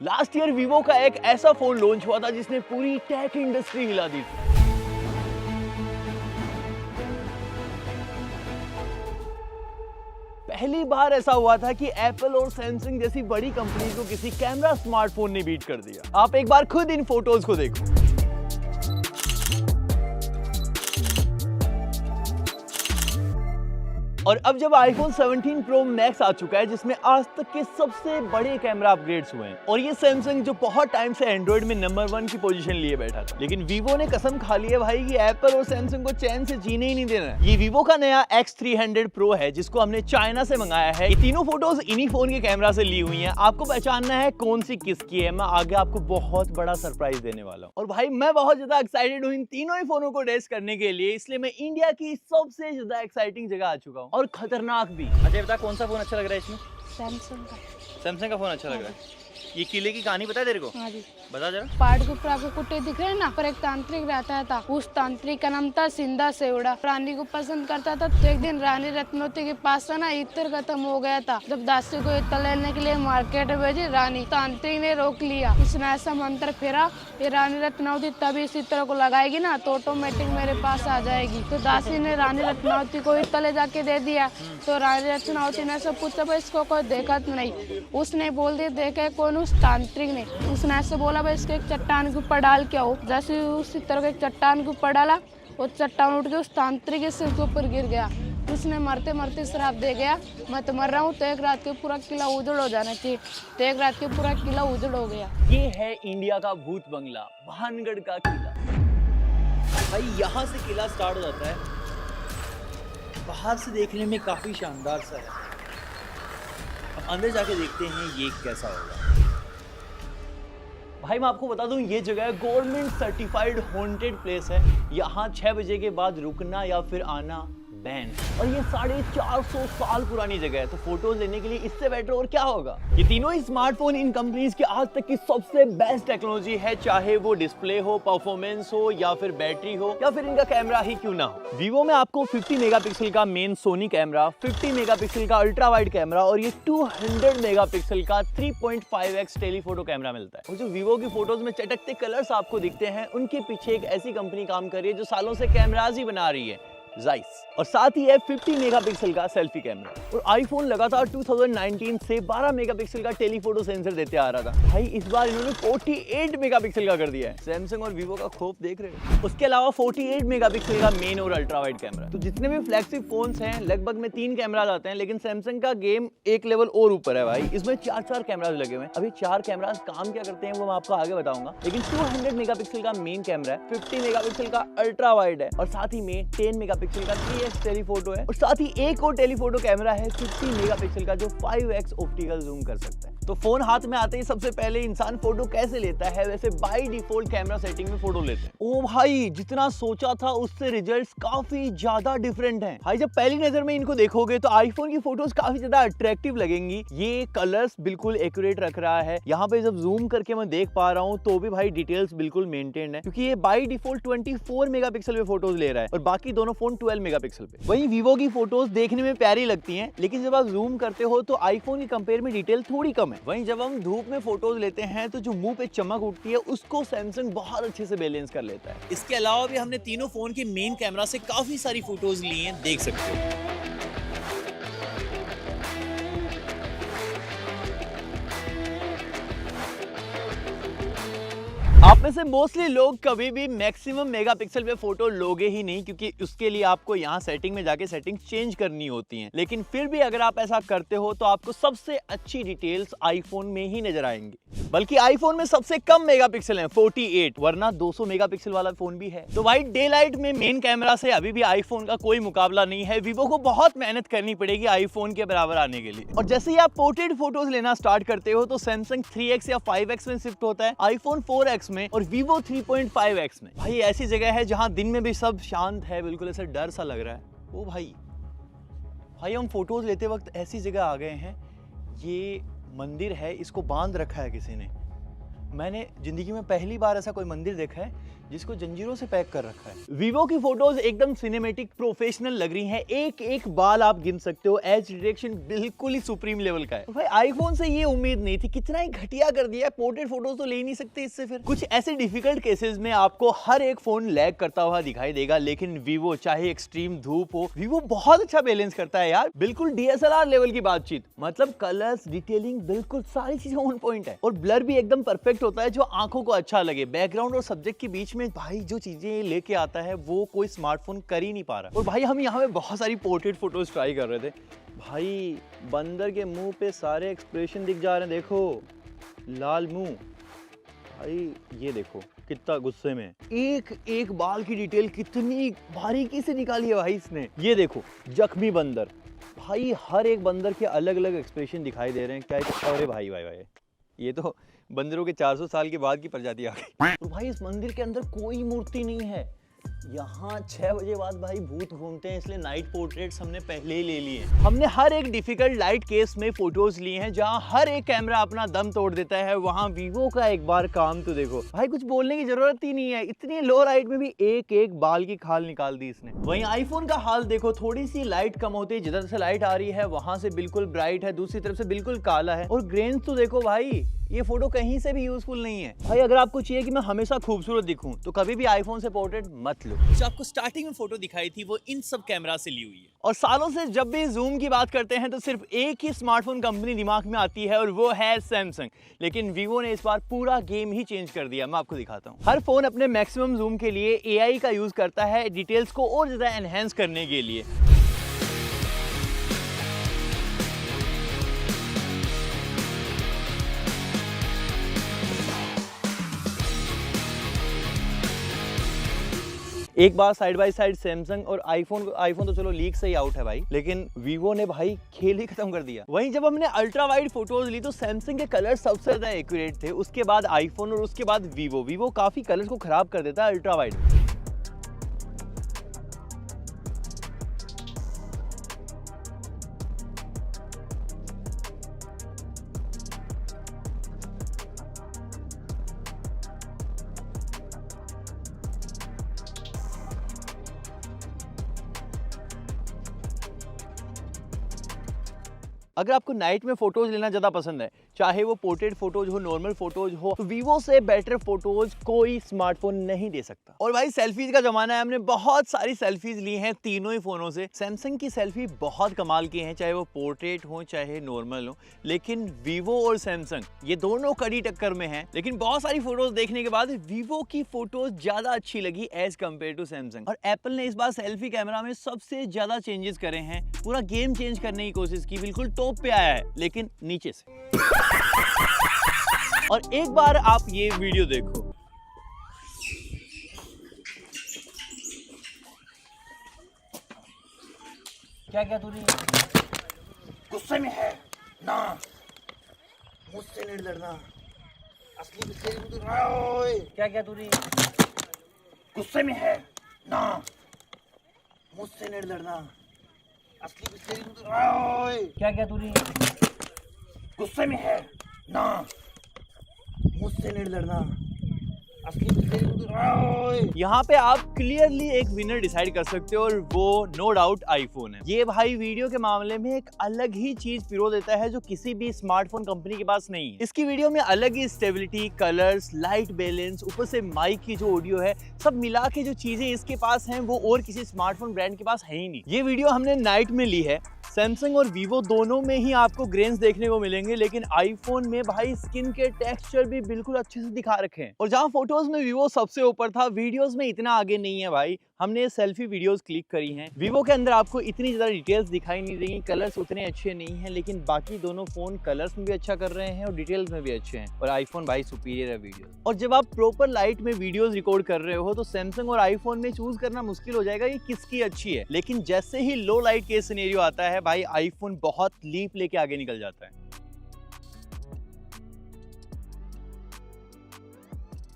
Last year Vivo का एक ऐसा फोन लॉन्च हुआ था जिसने पूरी टेक इंडस्ट्री हिला दी थी। पहली बार ऐसा हुआ था कि एप्पल और सैमसंग जैसी बड़ी कंपनी को किसी कैमरा स्मार्टफोन ने बीट कर दिया। आप एक बार खुद इन फोटोज को देखो। और अब जब iPhone 17 Pro Max आ चुका है जिसमें आज तक के सबसे बड़े कैमरा अपग्रेड्स हुए हैं, और ये सैमसंग जो बहुत टाइम से एंड्रॉइड में नंबर 1 की पोजीशन लिए बैठा था, लेकिन वीवो ने कसम खा ली है भाई कि एप्पल और सैमसंग को चैन से जीने ही नहीं देना है। ये वीवो का नया X300 Pro है जिसको हमने चाइना से मंगाया है। ये तीनों फोटोज इन्हीं फोन के कैमरा से ली हुई हैं। आपको पहचानना है कौन सी किसकी है। मैं आगे आपको बहुत बड़ा सरप्राइज देने वाला हूँ, और भाई मैं बहुत ज्यादा एक्साइटेड हूँ इन तीनों ही फोनों को टेस्ट करने के लिए, इसलिए मैं इंडिया की सबसे ज्यादा एक्साइटिंग जगह आ चुका हूँ, और खतरनाक भी। अच्छा बता, कौन सा फोन अच्छा लग रहा है इसमें? सैमसंग का फोन अच्छा लग रहा है। ये किले की कहानी पता है तेरे को? हाँ जी। बता जरा। पहाड़ के ऊपर आपको कुत्ते दिख रहे हैं ना, पर एक तांत्रिक रहता था। उस तांत्रिक का नाम था सिंधा सेवड़ा। रानी को पसंद करता था, तो एक दिन रानी रत्नवती के पास था ना, इत्र खत्म हो गया था। जब दासी को इत्र लेने के लिए मार्केट भेजी रानी, तांत्रिक ने रोक लिया। उसने ऐसा मंत्र फेरा, ये रानी रत्नावती तभी इस इत्र को लगाएगी ना तो ऑटोमेटिक मेरे पास आ जाएगी। तो दासी ने रानी रत्नावती को इत्र ले जाके दे दिया। तो रानी रत्नावती ने सब पूछा भाई इसको कोई देखा तो नहीं। उसने बोल दिया देखे कौन? उस तांत्रिक ने। उसने ऐसे बोला भाई इसके एक चट्टान के ऊपर डाल के आओ। जैसे उसी तरह के एक चट्टान के ऊपर डाला, वो चट्टान उठ के उस तांत्रिक के सिर के ऊपर गिर गया। उसने मरते मरते श्राप दे गया, मैं तो मर रहा हूँ तो एक रात के पूरा किला उजड़ हो जाना चाहिए। तो एक रात के पूरा किला उजड़ हो गया। ये है इंडिया का भूत बंगला, भानगढ़ का किला। भाई यहाँ से किला स्टार्ट हो जाता है। बाहर से देखने में काफी शानदार सा है। अब अंदर जाके देखते हैं ये कैसा होगा। भाई मैं आपको बता दूं, ये जगह गवर्नमेंट सर्टिफाइड हॉन्टेड प्लेस है। यहाँ 6 बजे के बाद रुकना या फिर आना बैन, और ये 450 साल पुरानी जगह है, तो फोटोज लेने के लिए इससे बेटर और क्या होगा। ये तीनों ही स्मार्टफोन इन कंपनीज की आज तक की सबसे बेस्ट टेक्नोलॉजी है, चाहे वो डिस्प्ले हो, परफॉर्मेंस हो, या फिर बैटरी हो, या फिर इनका कैमरा ही क्यों ना हो। वीवो में आपको 50 मेगापिक्सल का मेन सोनी कैमरा, 50 मेगापिक्सल का अल्ट्रा वाइड कैमरा, और ये 200 मेगापिक्सल का 3.5x टेलीफोटो कैमरा मिलता है। और जो वीवो की फोटोज में चटकते कलर्स आपको दिखते हैं, उनके पीछे एक ऐसी कंपनी काम कर रही है जो सालों से कैमराज ही बना रही है, Zeiss। और साथ ही है 50 मेगापिक्सल का सेल्फी कैमरा। और आईफोन लगातार 2019 से 12 मेगापिक्सल का टेलीफोटो सेंसर देते आ रहा था, भाई इस बार इन्होंने 48 मेगापिक्सल का कर दिया है। सैमसंग और वीवो का खौफ देख रहे हो। उसके अलावा 48 मेगापिक्सल का मेन और अल्ट्रा वाइड कैमरा। तो जितने भी फ्लैगशिप फोन्स हैं लगभग में 3 कैमराज आते हैं, लेकिन सैमसंग का गेम एक लेवल और ऊपर है भाई। इसमें 4 कैमराज लगे हुए हैं। अभी 4 कैमराज काम क्या करते हैं वो मैं आपको आगे बताऊंगा, लेकिन 200 मेगापिक्सल का मेन कैमरा है, 50 मेगापिक्सल का अल्ट्रा वाइड है, और साथ ही में 10 मेगापिक्सल का 3x टेलीफोटो है, और साथ ही एक और टेलीफोटो कैमरा है 50 मेगापिक्सल का जो 5x ऑप्टिकल जूम कर सकता है। तो फोन हाथ में आते ही सबसे पहले इंसान फोटो कैसे लेता है, वैसे बाय डिफॉल्ट कैमरा सेटिंग में फोटो लेते हैं। ओ भाई, जितना सोचा था उससे रिजल्ट्स काफी ज्यादा डिफरेंट हैं। भाई जब पहली नजर में इनको देखोगे तो आईफोन की फोटोज काफी ज्यादा अट्रैक्टिव लगेंगी। ये कलर्स बिल्कुल एक्यूरेट रख रहा है। यहाँ पे जब जूम करके मैं देख पा रहा हूँ तो भी भाई डिटेल्स बिल्कुल मेंटेन्ड है, क्योंकि ये बाय डिफॉल्ट 24 मेगापिक्सल में फोटोज ले रहा है, और बाकी दोनों फोन 12 मेगापिक्सल पे। वहीं वीवो की फोटोज देखने में प्यारी लगती हैं, लेकिन जब आप जूम करते हो तो आईफोन के कंपेयर में डिटेल थोड़ी कम है। वहीं जब हम धूप में फोटोज लेते हैं तो जो मुंह पे चमक उठती है उसको सैमसंग बहुत अच्छे से बैलेंस कर लेता है। इसके अलावा भी हमने तीनों फोन के मेन कैमरा से काफी सारी फोटोज ली हैं, देख सकते हो। आप में से मोस्टली लोग कभी भी मैक्सिमम मेगापिक्सल पे फोटो लोगे ही नहीं, क्योंकि उसके लिए आपको यहाँ सेटिंग में जाके सेटिंग चेंज करनी होती हैं। लेकिन फिर भी अगर आप ऐसा करते हो तो आपको सबसे अच्छी डिटेल्स आईफोन में ही नजर आएंगी। बल्कि आईफोन में सबसे कम मेगापिक्सल हैं 48, वरना 200 मेगापिक्सल वाला फोन भी है। तो भाई डे लाइट में मेन कैमरा से अभी भी आईफोन का कोई मुकाबला नहीं है। वीवो को बहुत मेहनत करनी पड़ेगी आईफोन के बराबर आने के लिए। और जैसे ही आप पोर्ट्रेट फोटोज लेना स्टार्ट करते हो तो सैमसंग 3x या 5x में शिफ्ट होता है, आईफोन 4x में, और वीवो 3.5x में। भाई ऐसी जगह है जहां दिन में भी सब शांत है, बिल्कुल ऐसा डर सा लग रहा है। ओ भाई हम फोटोज लेते वक्त ऐसी जगह आ गए हैं। ये मंदिर है, इसको बांध रखा है किसी ने। मैंने जिंदगी में पहली बार ऐसा कोई मंदिर देखा है जिसको जंजीरों से पैक कर रखा है। वीवो की फोटोज एकदम सिनेमेटिक प्रोफेशनल लग रही हैं, एक एक बाल आप गिन सकते हो, एज डिटेक्शन बिल्कुल ही सुप्रीम लेवल का है। तो भाई आईफोन से ये उम्मीद नहीं थी, कितना ही घटिया कर दिया है, पोर्ट्रेट फोटोज तो ले ही नहीं सकते इससे। फिर कुछ ऐसे डिफिकल्ट केसेस में आपको हर एक फोन लैग करता हुआ दिखाई देगा, लेकिन वीवो चाहे एक्सट्रीम धूप हो, वीवो बहुत अच्छा बैलेंस करता है यार, बिल्कुल डीएसएलआर लेवल की बातचीत। मतलब कलर्स, डिटेलिंग, बिल्कुल सारी चीजें ऑन पॉइंट है, और ब्लर भी एकदम परफेक्ट होता है जो आंखों को अच्छा लगे। बैकग्राउंड और सब्जेक्ट के बीच में भाई जो चीजें लेके आता है वो कोई स्मार्टफोन कर ही नहीं पा रहा। और भाई हम यहाँ पे बहुत सारी पोर्ट्रेट फोटोज ट्राई कर रहे थे, भाई बंदर के मुंह पे सारे एक्सप्रेशन दिख जा रहे हैं, देखो लाल मुंह, भाई ये देखो कितना गुस्से में, एक एक बाल की डिटेल कितनी बारीकी से निकाली है भाई इसने। ये देखो जख्मी बंदर, भाई हर एक बंदर के अलग अलग एक्सप्रेशन दिखाई दे रहे हैं। क्या अरे भाई भाई भाई, ये तो बंदरों के 400 साल के बाद की प्रजाति आ गई। तो भाई इस मंदिर के अंदर कोई मूर्ति नहीं है। यहाँ 6 बजे बाद भाई भूत घूमते हैं, इसलिए नाइट पोर्ट्रेट्स हमने पहले ही ले लिए हैं। हमने हर एक डिफिकल्ट लाइट केस में फोटोज लिए हैं, जहाँ हर एक कैमरा अपना दम तोड़ देता है, वहाँ वीवो का एक बार काम तो देखो भाई, कुछ बोलने की जरूरत ही नहीं है, इतनी लो लाइट में भी एक एक बाल की खाल निकाल दी इसने। वहीं आईफोन का हाल देखो, थोड़ी सी लाइट कम होती है, जिधर से लाइट आ रही है वहां से बिल्कुल ब्राइट है, दूसरी तरफ से बिल्कुल काला है, और ग्रेन्स तो देखो भाई, ये फोटो कहीं से भी यूजफुल नहीं है। भाई अगर आपको चाहिए कि मैं हमेशा खूबसूरत दिखूं तो कभी भी आईफोन से पोर्ट्रेट मत लो। जो आपको स्टार्टिंग में फोटो दिखाई थी वो इन सब कैमरा से ली हुई है, और सालों से जब भी जूम की बात करते हैं तो सिर्फ एक ही स्मार्टफोन कंपनी दिमाग में आती है, और वो है सैमसंग। लेकिन वीवो ने इस बार पूरा गेम ही चेंज कर दिया। मैं आपको दिखाता हूँ। हर फोन अपने मैक्सिमम जूम के लिए एआई का यूज करता है, डिटेल्स को और ज्यादा एनहेंस करने के लिए। एक बार साइड बाय साइड सैमसंग और आईफोन तो चलो लीक से ही आउट है भाई, लेकिन वीवो ने भाई खेल ही खत्म कर दिया। वहीं जब हमने अल्ट्रा वाइड फोटोज ली तो सैमसंग के कलर सबसे ज्यादा एक्यूरेट थे, उसके बाद आईफोन और उसके बाद वीवो काफी कलर्स को खराब कर देता है अल्ट्रा वाइड। अगर आपको नाइट में फोटोज लेना ज्यादा पसंद है, चाहे वो पोर्ट्रेट फोटोज हो, नॉर्मल फोटोज हो, तो वीवो से बेटर फोटोज कोई स्मार्टफोन नहीं दे सकता। और भाई सेल्फीज का जमाना है, हमने बहुत सारी सेल्फीज ली हैं तीनों ही फोनों से। सैमसंग की सेल्फी बहुत कमाल की हैं, चाहे वो पोर्ट्रेट हो चाहे नॉर्मल हो, लेकिन वीवो और सैमसंग ये दोनों कड़ी टक्कर में हैं। लेकिन बहुत सारी फोटोज देखने के बाद वीवो की फोटोज ज्यादा अच्छी लगी एज कम्पेयर टू सैमसंग। और एप्पल ने इस बार सेल्फी कैमरा में सबसे ज्यादा चेंजेस करे हैं, पूरा गेम चेंज करने की कोशिश की, बिल्कुल टॉप पे आया है लेकिन नीचे से। और एक बार आप ये वीडियो देखो, क्या क्या तूने गुस्से में है ना, मुझसे नहीं लड़ना, असली गुस्से में तू क्या क्या तूने गुस्से में है ना, मुझसे नहीं लड़ना, असली गुस्से में तू क्या क्या तूने गुस्से में है ना, मुझसे नहीं लड़ना, असली गुस्से में तू। यहाँ पे आप क्लियरली एक विनर डिसाइड कर सकते हो, और वो नो डाउट आईफोन है। ये भाई वीडियो के मामले में एक अलग ही चीज पिरो देता है जो किसी भी स्मार्टफोन कंपनी के पास नहीं है। इसकी वीडियो में अलग ही स्टेबिलिटी, कलर्स, लाइट बैलेंस, ऊपर से माइक की जो ऑडियो है, सब मिला के जो चीजें इसके पास हैं वो और किसी स्मार्टफोन ब्रांड के पास है ही नहीं। ये वीडियो हमने नाइट में ली है, सैमसंग और वीवो दोनों में ही आपको ग्रेन्स देखने को मिलेंगे, लेकिन आईफोन में भाई स्किन के टेक्सचर भी बिल्कुल अच्छे से दिखा रखे हैं। और जहां फोटोज में वीवो सबसे ऊपर था, वीडियोस में इतना आगे नहीं है भाई। हमने सेल्फी वीडियोस क्लिक करी हैं, वीवो के अंदर आपको इतनी ज्यादा डिटेल्स दिखाई नहीं देंगी, कलर्स उतने अच्छे नहीं हैं, लेकिन बाकी दोनों फोन कलर्स में भी अच्छा कर रहे हैं और डिटेल्स में भी अच्छे हैं, और आईफोन भाई सुपीरियर है वीडियो। और जब आप प्रॉपर लाइट में वीडियोस रिकॉर्ड कर रहे हो तो सैमसंग और आईफोन में चूज करना मुश्किल हो जाएगा कि किसकी अच्छी है, लेकिन जैसे ही लो लाइट के सिनेरियो आता है भाई, आईफोन बहुत लीप लेके आगे निकल जाता है।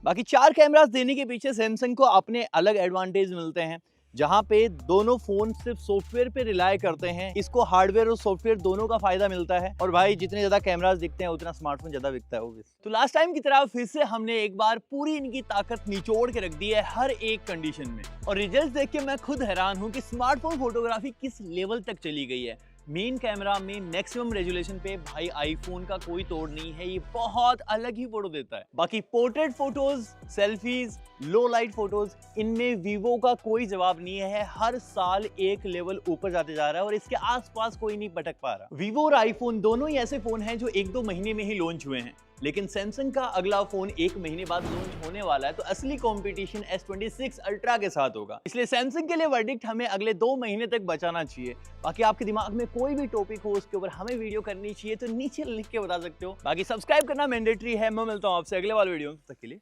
बाकी 4 कैमरास देने के पीछे सैमसंग को अपने अलग एडवांटेज मिलते हैं। जहां पे दोनों फोन सिर्फ सॉफ्टवेयर पे रिलाय करते हैं। इसको हार्डवेयर और सॉफ्टवेयर दोनों का फायदा मिलता है। और भाई जितने ज्यादा कैमरास दिखते हैं उतना स्मार्टफोन ज्यादा बिकता है obviously। तो लास्ट टाइम की तरह फिर से हमने एक बार पूरी इनकी ताकत निचोड़ के रख दी है हर एक कंडीशन में। और रिजल्ट देख के मैं खुद हैरान हूं कि स्मार्टफोन फोटोग्राफी किस लेवल तक चली गई है। मेन कैमरा में मैक्सिमम रेजोल्यूशन पे भाई आईफोन का कोई तोड़ नहीं है, ये बहुत अलग ही फोटो देता है। बाकी पोर्ट्रेट फोटोज, सेल्फीज, लो लाइट फोटोज, इनमें वीवो का कोई जवाब नहीं है। हर साल एक लेवल ऊपर जाते जा रहा है और इसके आसपास कोई नहीं भटक पा रहा। वीवो और आईफोन दोनों ही ऐसे फोन हैं जो 1-2 महीने में ही लॉन्च हुए हैं, लेकिन सैमसंग का अगला फोन 1 महीने बाद लॉन्च होने वाला है। तो असली कंपटीशन S26 अल्ट्रा के साथ होगा, इसलिए सैमसंग के लिए वर्डिक्ट हमें अगले 2 महीने तक बचाना चाहिए। बाकी आपके दिमाग में कोई भी टॉपिक हो उसके ऊपर हमें वीडियो करनी चाहिए तो नीचे लिख के बता सकते हो। बाकी सब्सक्राइब करना मैंडेटरी है। मैं मिलता हूं आपसे अगले वाले वीडियो तक के लिए।